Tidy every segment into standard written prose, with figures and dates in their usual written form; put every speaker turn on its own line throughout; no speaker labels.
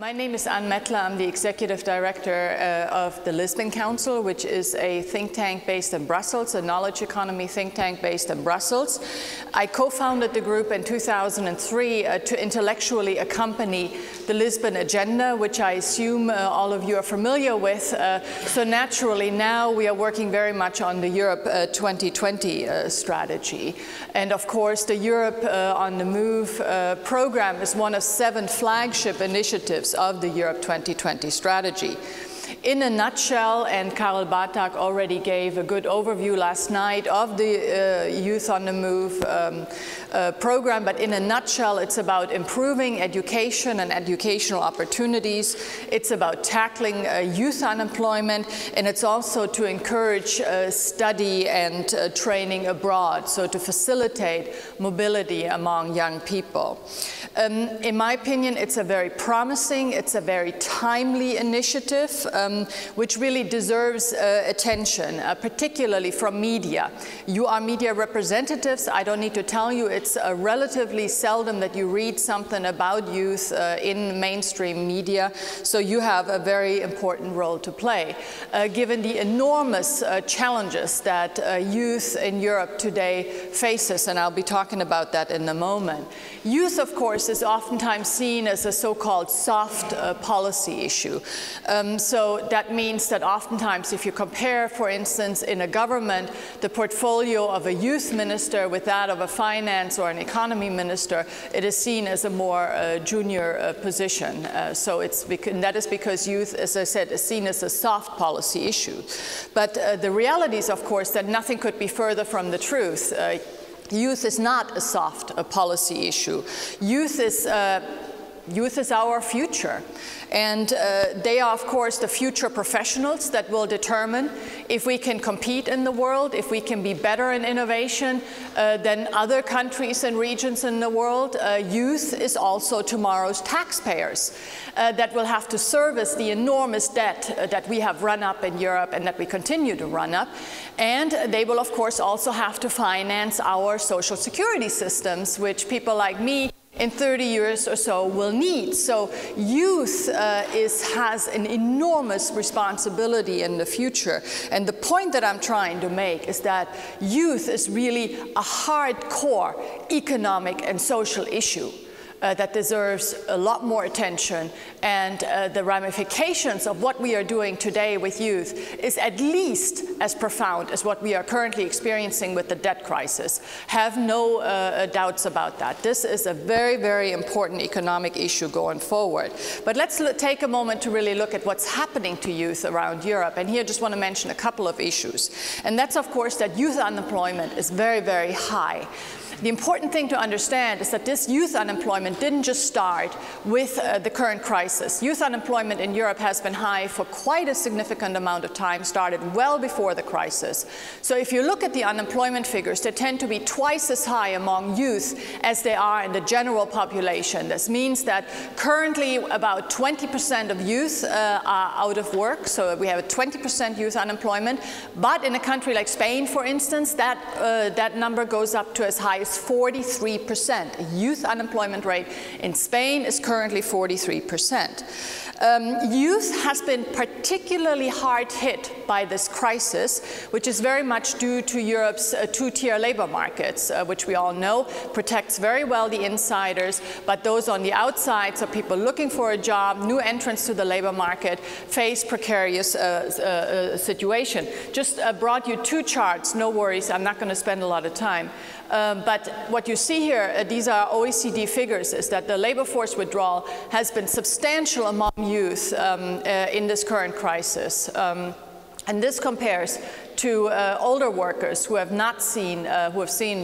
My name is Mettler. I'm the Executive Director of the Lisbon Council, which is a think tank based in Brussels, a knowledge economy think tank based in Brussels. I co-founded the group in 2003 to intellectually accompany the Lisbon Agenda, which I assume all of you are familiar with. So naturally, now we are working very much on the Europe 2020 strategy. And of course, the Europe on the Move program is one of 7 flagship initiatives of the Europe 2020 strategy. In a nutshell, and Karel Bartak already gave a good overview last night of the Youth on the Move program, but in a nutshell, it's about improving education and educational opportunities. It's about tackling youth unemployment, and it's also to encourage study and training abroad, so to facilitate mobility among young people. In my opinion, it's a very promising, it's a very timely initiative, which really deserves attention, particularly from media. You are media representatives. I don't need to tell you, it's relatively seldom that you read something about youth in mainstream media, so you have a very important role to play. Given the enormous challenges that youth in Europe today faces, and I'll be talking about that in a moment. Youth, of course, is oftentimes seen as a so-called soft policy issue. So that means that oftentimes if you compare, for instance, in a government, the portfolio of a youth minister with that of a finance or an economy minister, it is seen as a more junior position. So that is because youth, as I said, is seen as a soft policy issue. But the reality is, of course, that nothing could be further from the truth. Youth is not a soft policy issue. Youth is our future. And they are, of course, the future professionals that will determine if we can compete in the world, if we can be better in innovation than other countries and regions in the world. Youth is also tomorrow's taxpayers that will have to service the enormous debt that we have run up in Europe and that we continue to run up. And they will, of course, also have to finance our social security systems, which people like me in 30 years or so will need. So youth has an enormous responsibility in the future. And the point that I'm trying to make is that youth is really a hardcore economic and social issue that deserves a lot more attention, and the ramifications of what we are doing today with youth is at least as profound as what we are currently experiencing with the debt crisis. Have no doubts about that. This is a very, very important economic issue going forward. But let's take a moment to really look at what's happening to youth around Europe, and here I just want to mention a couple of issues. And that's, of course, that youth unemployment is very, very high. The important thing to understand is that this youth unemployment didn't just start with the current crisis. Youth unemployment in Europe has been high for quite a significant amount of time, started well before the crisis. So if you look at the unemployment figures, they tend to be twice as high among youth as they are in the general population. This means that currently about 20% of youth are out of work, so we have a 20% youth unemployment. But in a country like Spain, for instance, that number goes up to as high as 43%. Youth unemployment rate in Spain is currently 43%. Youth has been particularly hard hit by this crisis, which is very much due to Europe's two-tier labor markets, which we all know protects very well the insiders, but those on the outside, so people looking for a job, new entrants to the labor market, face precarious situation. Just brought you 2 charts, no worries, I'm not going to spend a lot of time. But what you see here, these are OECD figures, is that the labor force withdrawal has been substantial among youth in this current crisis. And this compares to older workers who have seen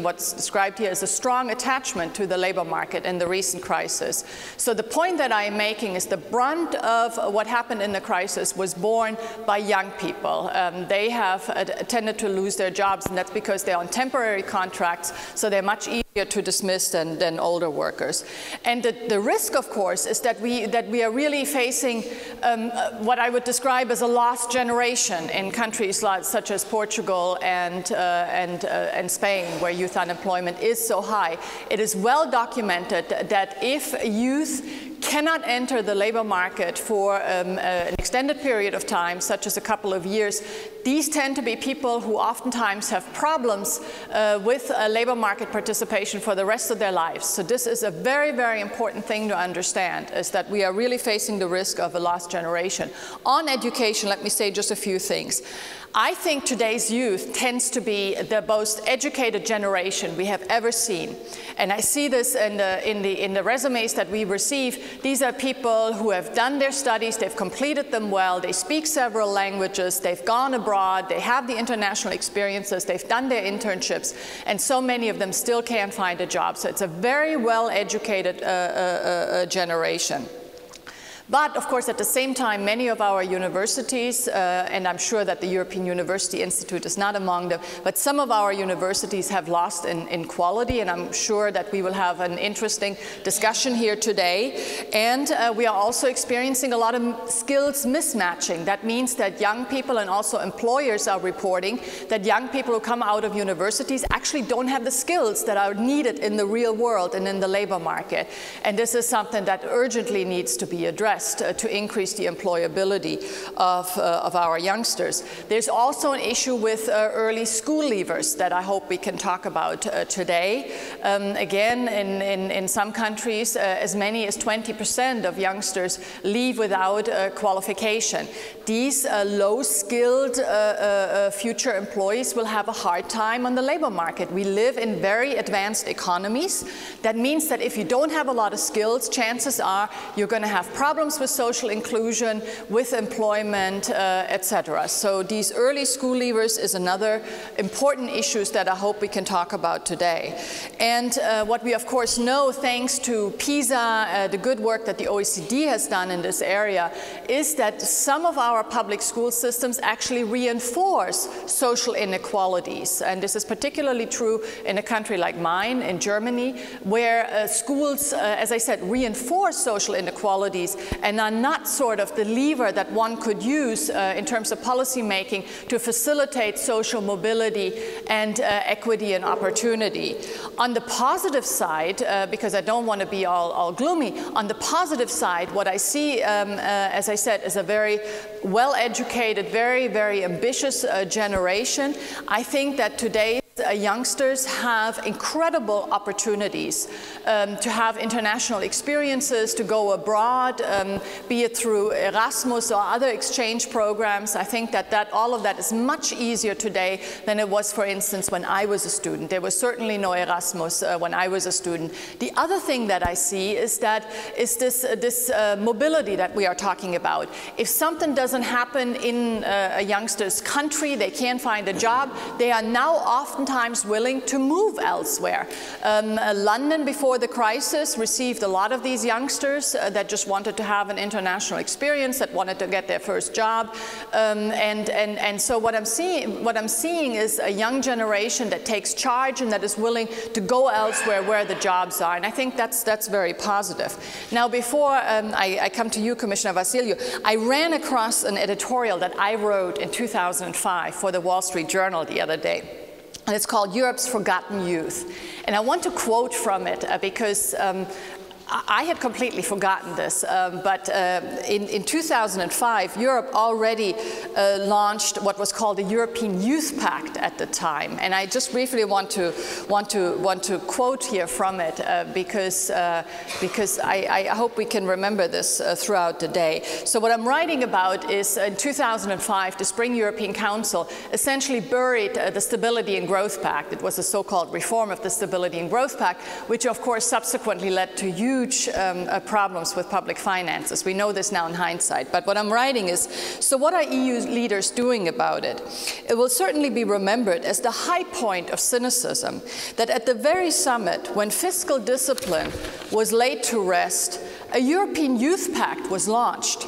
what's described here as a strong attachment to the labor market in the recent crisis. So the point that I am making is the brunt of what happened in the crisis was borne by young people. They have tended to lose their jobs, and that's because they're on temporary contracts, so they're much easier to dismiss than older workers. And the risk, of course, is that we are really facing what I would describe as a lost generation in countries such as Portugal and Spain, where youth unemployment is so high. It is well documented that if youth cannot enter the labor market for an extended period of time, such as a couple of years, these tend to be people who oftentimes have problems with labor market participation for the rest of their lives. So this is a very, very important thing to understand, is that we are really facing the risk of a lost generation. On education, let me say just a few things. I think today's youth tends to be the most educated generation we have ever seen. And I see this in the resumes that we receive. These are people who have done their studies, they've completed them well, they speak several languages, they've gone abroad, they have the international experiences, they've done their internships, and so many of them still can't find a job. So it's a very well-educated generation. But, of course, at the same time, many of our universities, and I'm sure that the European University Institute is not among them, but some of our universities have lost in quality, and I'm sure that we will have an interesting discussion here today. And we are also experiencing a lot of skills mismatching. That means that young people and also employers are reporting that young people who come out of universities actually don't have the skills that are needed in the real world and in the labor market. And this is something that urgently needs to be addressed to increase the employability of our youngsters. There's also an issue with early school leavers that I hope we can talk about today. Again, in some countries, as many as 20% of youngsters leave without qualification. These low-skilled future employees will have a hard time on the labor market. We live in very advanced economies. That means that if you don't have a lot of skills, chances are you're going to have problems with social inclusion, with employment, etc. So these early school leavers is another important issue that I hope we can talk about today. And what we of course know, thanks to PISA, the good work that the OECD has done in this area, is that some of our public school systems actually reinforce social inequalities. And this is particularly true in a country like mine, in Germany, where schools, as I said, reinforce social inequalities and are not sort of the lever that one could use in terms of policy making to facilitate social mobility and equity and opportunity. On the positive side, because I don't want to be all gloomy, on the positive side, what I see, as I said, is a very well-educated, very, very ambitious generation. I think that today youngsters have incredible opportunities to have international experiences, to go abroad, be it through Erasmus or other exchange programs. I think that all of that is much easier today than it was, for instance, when I was a student. There was certainly no Erasmus when I was a student. The other thing that I see is this mobility that we are talking about. If something doesn't happen in a youngster's country, they can't find a job, they are now oftentimes willing to move elsewhere. London, before the crisis, received a lot of these youngsters that just wanted to have an international experience, that wanted to get their first job. And so what I'm seeing is a young generation that takes charge and that is willing to go elsewhere where the jobs are. And I think that's very positive. Now, before I come to you, Commissioner Vassiliou, I ran across an editorial that I wrote in 2005 for the Wall Street Journal the other day. And it's called Europe's Forgotten Youth. And I want to quote from it because I had completely forgotten this, but in 2005, Europe already launched what was called the European Youth Pact at the time, and I just briefly want to quote here from it because I hope we can remember this throughout the day. So what I'm writing about is in 2005, the Spring European Council essentially buried the Stability and Growth Pact. It was a so-called reform of the Stability and Growth Pact, which of course subsequently led to huge problems with public finances. We know this now in hindsight, but what I'm writing is, so what are EU leaders doing about it? It will certainly be remembered as the high point of cynicism that at the very summit, when fiscal discipline was laid to rest, a European Youth Pact was launched.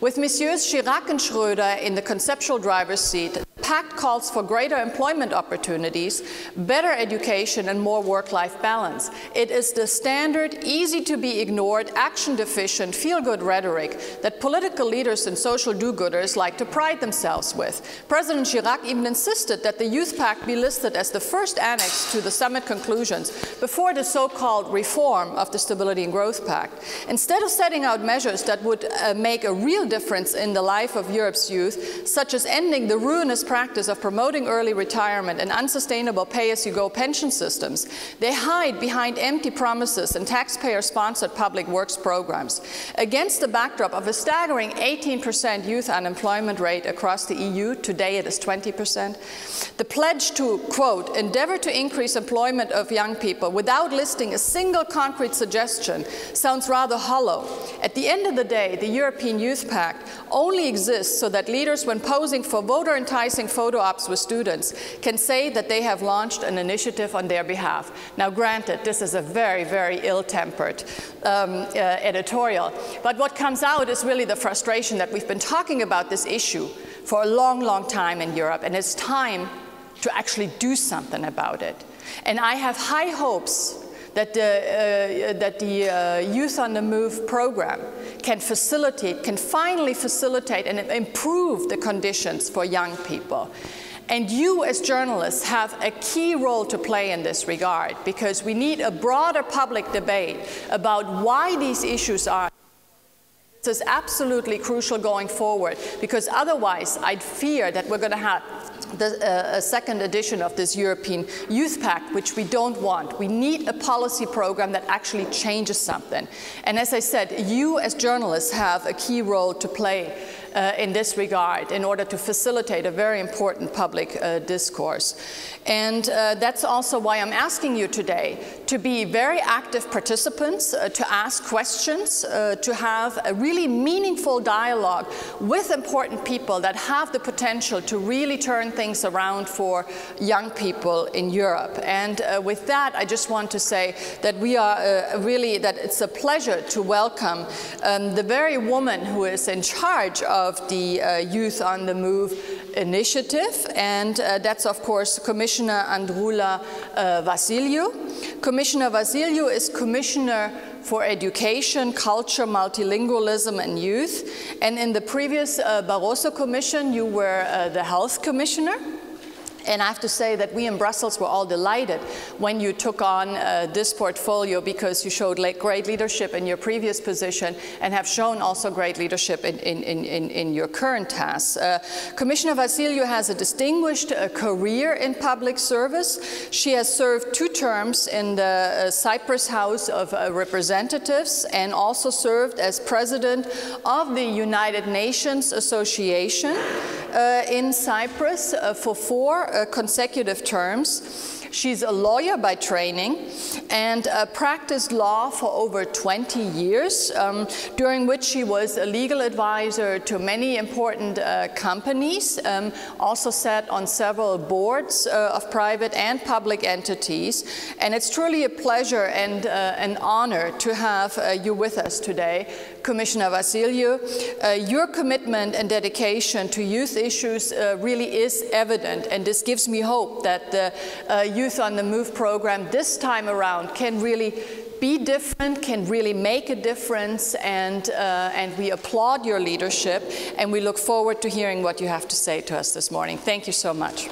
With Messieurs Chirac and Schröder in the conceptual driver's seat, the pact calls for greater employment opportunities, better education, and more work-life balance. It is the standard, easy-to-be-ignored, action-deficient, feel-good rhetoric that political leaders and social do-gooders like to pride themselves with. President Chirac even insisted that the Youth Pact be listed as the first annex to the summit conclusions before the so-called reform of the Stability and Growth Pact. Instead of setting out measures that would make a real difference in the life of Europe's youth, such as ending the ruinous practice of promoting early retirement and unsustainable pay-as-you-go pension systems, they hide behind empty promises and taxpayer-sponsored public works programs. Against the backdrop of a staggering 18% youth unemployment rate across the EU, today it is 20%, the pledge to, quote, endeavor to increase employment of young people without listing a single concrete suggestion sounds rather hollow. At the end of the day, the European Youth Pact only exists so that leaders, when posing for voter-enticing photo ops with students, can say that they have launched an initiative on their behalf. Now, granted, this is a very, very ill-tempered editorial, but what comes out is really the frustration that we've been talking about this issue for a long, long time in Europe, and it's time to actually do something about it. And I have high hopes that the Youth on the Move program can finally facilitate and improve the conditions for young people. And you as journalists have a key role to play in this regard, because we need a broader public debate about why these issues are. This is absolutely crucial going forward, because otherwise I'd fear that we're going to have a second edition of this European Youth Pact, which we don't want. We need a policy program that actually changes something. And as I said, you as journalists have a key role to play in this regard in order to facilitate a very important public discourse. And that's also why I'm asking you today to be very active participants, to ask questions, to have a really meaningful dialogue with important people that have the potential to really turn things around for young people in Europe. And with that, I just want to say that we are that it's a pleasure to welcome the very woman who is in charge of the Youth on the Move initiative, and that's of course Commissioner Androula Vassiliou. Commissioner Vassiliou is Commissioner for Education, Culture, Multilingualism and Youth, and in the previous Barroso Commission you were the Health Commissioner. And I have to say that we in Brussels were all delighted when you took on this portfolio, because you showed great leadership in your previous position and have shown also great leadership in your current tasks. Commissioner Vassiliou has a distinguished career in public service. She has served 2 terms in the Cyprus House of Representatives and also served as president of the United Nations Association in Cyprus for 4 consecutive terms. She's a lawyer by training and practiced law for over 20 years, during which she was a legal advisor to many important companies, also sat on several boards of private and public entities. And it's truly a pleasure and an honor to have you with us today, Commissioner Vassiliou. Your commitment and dedication to youth issues really is evident, and this gives me hope that the Youth on the Move program this time around can really be different, can really make a difference, and we applaud your leadership, and we look forward to hearing what you have to say to us this morning. Thank you so much.